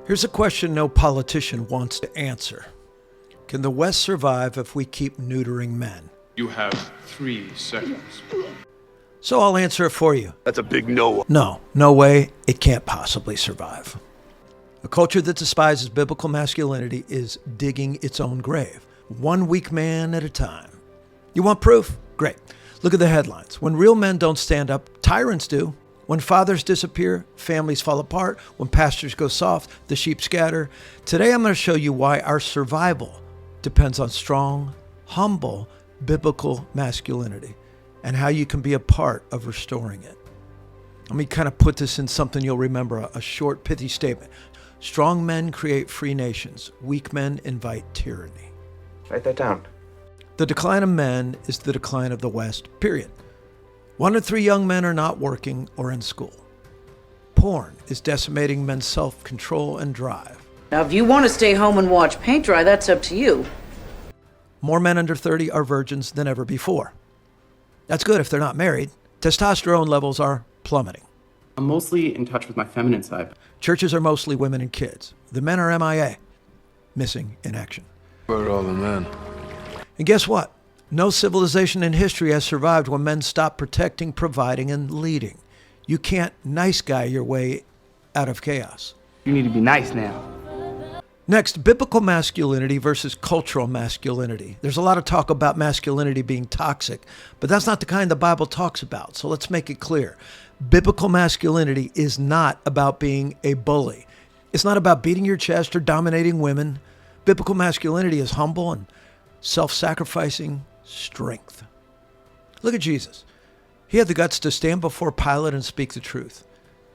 Here's a question no politician wants to answer. Can the West survive if we keep neutering men? You have 3 seconds. So I'll answer it for you. That's a big no. No way. It can't possibly survive. A culture that despises biblical masculinity is digging its own grave, one weak man at a time. You want proof? Great. Look at the headlines. When real men don't stand up, tyrants do. When fathers disappear, families fall apart. When pastors go soft, the sheep scatter. Today I'm going to show you why our survival depends on strong, humble, biblical masculinity and how you can be a part of restoring it. Let me kind of put this in something you'll remember, a short, pithy statement. Strong men create free nations. Weak men invite tyranny. Write that down. The decline of men is the decline of the West, period. 1 in 3 young men are not working or in school. Porn is decimating men's self-control and drive. Now, if you want to stay home and watch paint dry, that's up to you. More men under 30 are virgins than ever before. That's good if they're not married. Testosterone levels are plummeting. I'm mostly in touch with my feminine side. Churches are mostly women and kids. The men are MIA, missing in action. Where are all the men? And guess what? No civilization in history has survived when men stop protecting, providing, and leading. You can't nice guy your way out of chaos. You need to be nice now. Next, biblical masculinity versus cultural masculinity. There's a lot of talk about masculinity being toxic, but that's not the kind the Bible talks about. So let's make it clear. Biblical masculinity is not about being a bully. It's not about beating your chest or dominating women. Biblical masculinity is humble and self-sacrificing strength. Look at Jesus. He had the guts to stand before Pilate and speak the truth.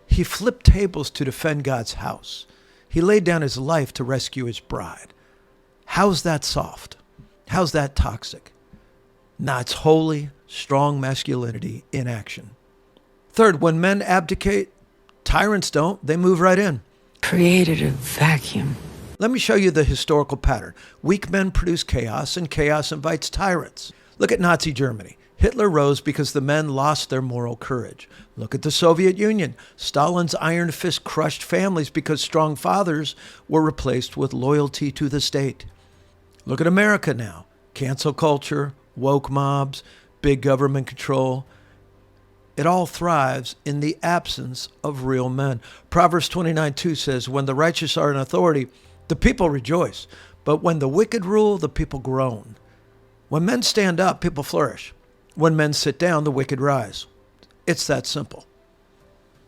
He flipped tables to defend God's house. He laid down his life to rescue his bride. How's that soft? How's that toxic? Nah, it's holy, strong masculinity in action. Third, when men abdicate, tyrants don't. They move right in. Created a vacuum. Let me show you the historical pattern. Weak men produce chaos, and chaos invites tyrants. Look at Nazi Germany. Hitler rose because the men lost their moral courage. Look at the Soviet Union. Stalin's iron fist crushed families because strong fathers were replaced with loyalty to the state. Look at America now. Cancel culture, woke mobs, big government control. It all thrives in the absence of real men. Proverbs 29:2 says, when the righteous are in authority, the people rejoice. But when the wicked rule, the people groan. When men stand up, people flourish. When men sit down, the wicked rise. It's that simple.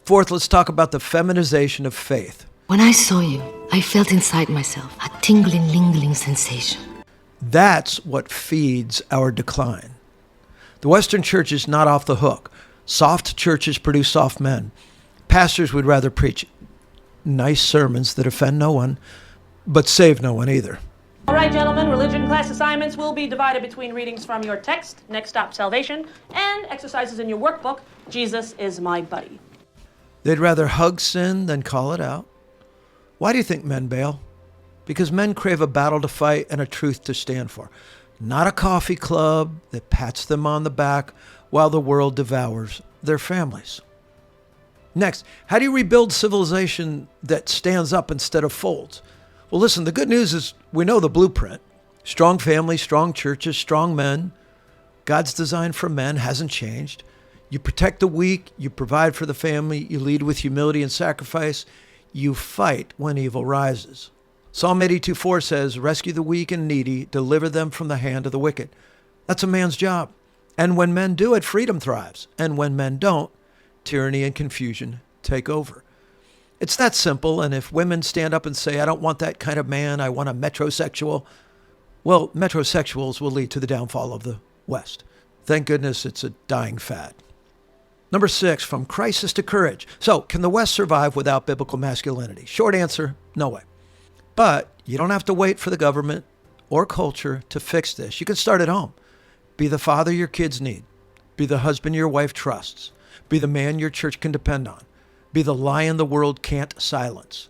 Fourth, let's talk about the feminization of faith. When I saw you, I felt inside myself a tingling, lingering sensation. That's what feeds our decline. The Western church is not off the hook. Soft churches produce soft men. Pastors would rather preach nice sermons that offend no one, but save no one either. All right, gentlemen, religion class assignments will be divided between readings from your text, Next Stop Salvation, and exercises in your workbook, Jesus is my buddy. They'd rather hug sin than call it out. Why do you think men bail? Because men crave a battle to fight and a truth to stand for, not a coffee club that pats them on the back while the world devours their families. Next, how do you rebuild civilization that stands up instead of folds? Well, listen, the good news is we know the blueprint. Strong families, strong churches, strong men. God's design for men hasn't changed. You protect the weak, you provide for the family, you lead with humility and sacrifice, you fight when evil rises. Psalm 82:4 says, rescue the weak and needy, deliver them from the hand of the wicked. That's a man's job. And when men do it, freedom thrives. And when men don't, tyranny and confusion take over. It's that simple, and if women stand up and say, I don't want that kind of man, I want a metrosexual, well, metrosexuals will lead to the downfall of the West. Thank goodness it's a dying fad. Number 6, from crisis to courage. So, can the West survive without biblical masculinity? Short answer, no way. But you don't have to wait for the government or culture to fix this. You can start at home. Be the father your kids need. Be the husband your wife trusts. Be the man your church can depend on. Be the lion the world can't silence.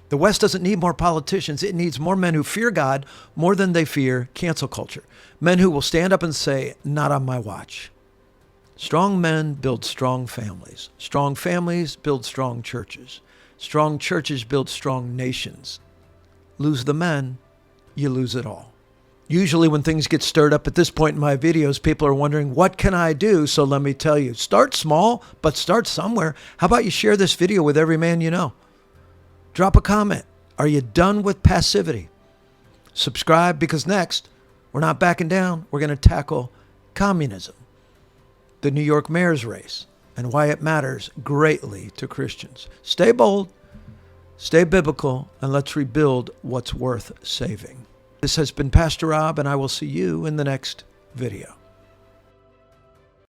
The West doesn't need more politicians. It needs more men who fear God more than they fear cancel culture. Men who will stand up and say, not on my watch. Strong men build strong families. Strong families build strong churches. Strong churches build strong nations. Lose the men, you lose it all. Usually when things get stirred up at this point in my videos, people are wondering, what can I do? So let me tell you, start small, but start somewhere. How about you share this video with every man you know? Drop a comment. Are you done with passivity? Subscribe, because next, we're not backing down. We're going to tackle communism, the New York mayor's race, and why it matters greatly to Christians. Stay bold, stay biblical, and let's rebuild what's worth saving. This has been Pastor Rob, and I will see you in the next video.